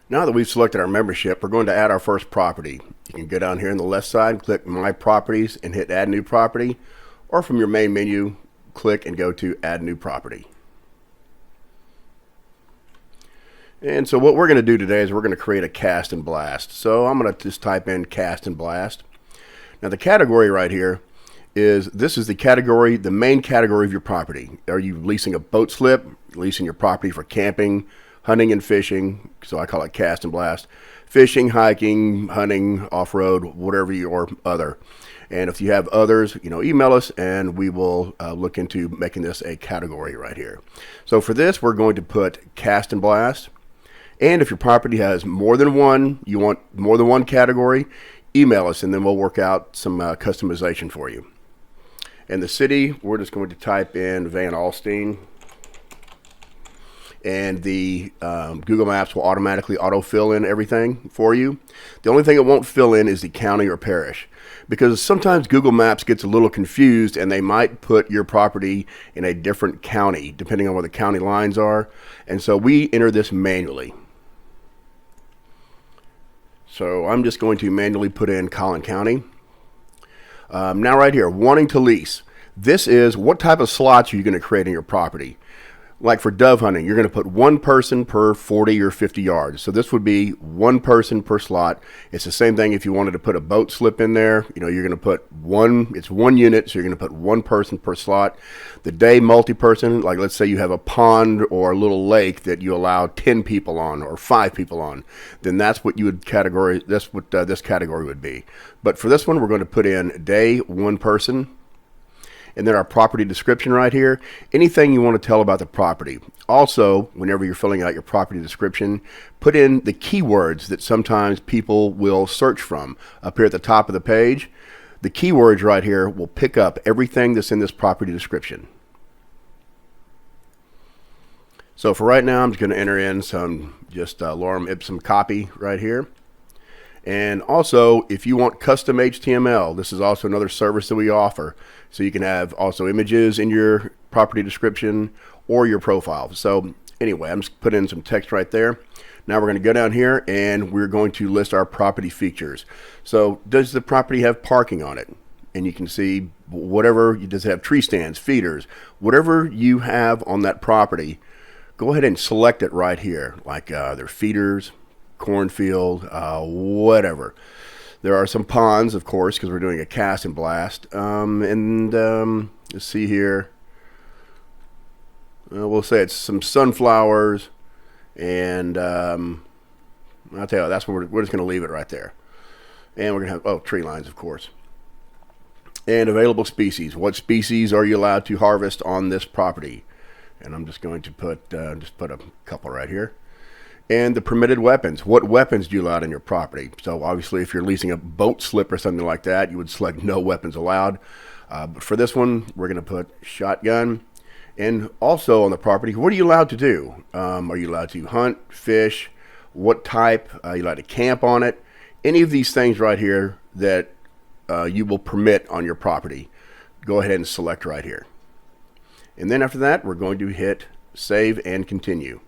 Now that we've selected our membership, we're going to add our first property. You can go down here on the left side, click My Properties, and hit Add New Property, or from your main menu, click and go to Add New Property. And so what we're going to do today is we're going to create a cast and blast. So I'm going to just type in cast and blast. Now the category right here is, this is the category, the main category of your property. Are you leasing a boat slip, leasing your property for camping, hunting and fishing? So I call it cast and blast. Fishing, hiking, hunting, off-road, whatever your other. And if you have others, email us and we will look into making this a category right here. So for this, we're going to put cast and blast. And if your property has more than one, you want more than one category, email us and then we'll work out some customization for you. And the city, we're just going to type in Van Alstyne. And the Google Maps will automatically auto-fill in everything for you. The only thing it won't fill in is the county or parish, because sometimes Google Maps gets a little confused and they might put your property in a different county depending on where the county lines are. And so we enter this manually. So I'm just going to manually put in Collin County. Now right here, wanting to lease. This is what type of slots are you going to create in your property. Like for dove hunting, you're going to put one person per 40 or 50 yards. So this would be one person per slot. It's the same thing if you wanted to put a boat slip in there. You're going to put one, it's one unit, so you're going to put one person per slot. The day multi-person, like let's say you have a pond or a little lake that you allow 10 people on or 5 people on, then that's what you would category, that's what this category would be. But for this one, we're going to put in day, one person. And then our property description right here, anything you want to tell about the property. Also, whenever you're filling out your property description, put in the keywords that sometimes people will search from. Up here at the top of the page, the keywords right here will pick up everything that's in this property description. So for right now, I'm just going to enter in some just lorem ipsum copy right here. And also, if you want custom HTML, this is also another service that we offer. So you can have also images in your property description or your profile. So anyway, I'm just putting in some text right there. Now we're going to go down here and we're going to list our property features. So does the property have parking on it? And you can see whatever, does it have tree stands, feeders, whatever you have on that property, go ahead and select it right here. Like their feeders, cornfield, whatever. There are some ponds, of course, because we're doing a cast and blast. Let's see here. We'll say it's some sunflowers, and I'll tell you, that's what we're just going to leave it right there. And we're going to have, tree lines, of course. And available species. What species are you allowed to harvest on this property? And I'm just going to put a couple right here. And the permitted weapons. What weapons do you allow in your property? So obviously if you're leasing a boat slip or something like that, you would select no weapons allowed. But for this one, we're going to put shotgun. And also on the property, what are you allowed to do? Are you allowed to hunt, fish? What type? Are you allowed to camp on it? Any of these things right here that you will permit on your property. Go ahead and select right here. And then after that, we're going to hit save and continue.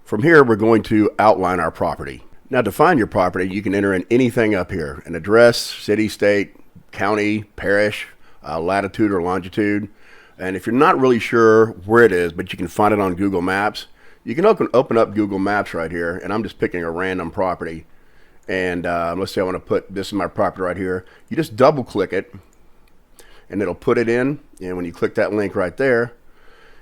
From here, we're going to outline our property. Now, to find your property, you can enter in anything up here. An address, city, state, county, parish, latitude or longitude. And if you're not really sure where it is, but you can find it on Google Maps, you can open up Google Maps right here. And I'm just picking a random property. And let's say I want to put this in my property right here. You just double click it, and it'll put it in. And when you click that link right there,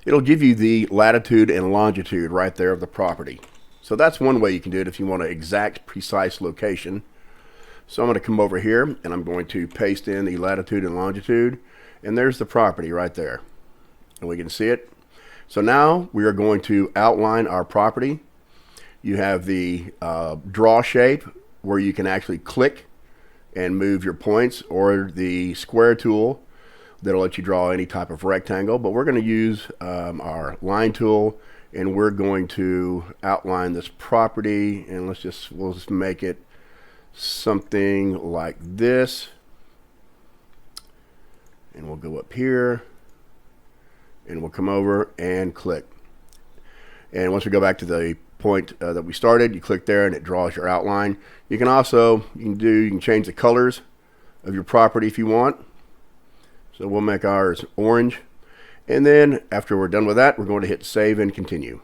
it'll give you the latitude and longitude right there of the property. So that's one way you can do it if you want an exact, precise location. So I'm going to come over here and I'm going to paste in the latitude and longitude, and there's the property right there. And we can see it. So now we are going to outline our property. You have the draw shape where you can actually click and move your points, or the square tool that'll let you draw any type of rectangle. But we're going to use our line tool, and we're going to outline this property, and we'll just make it something like this. And we'll go up here and we'll come over and click. And once we go back to the point that we started, you click there and it draws your outline. You can change the colors of your property if you want. So we'll make ours orange. And then after we're done with that, we're going to hit save and continue.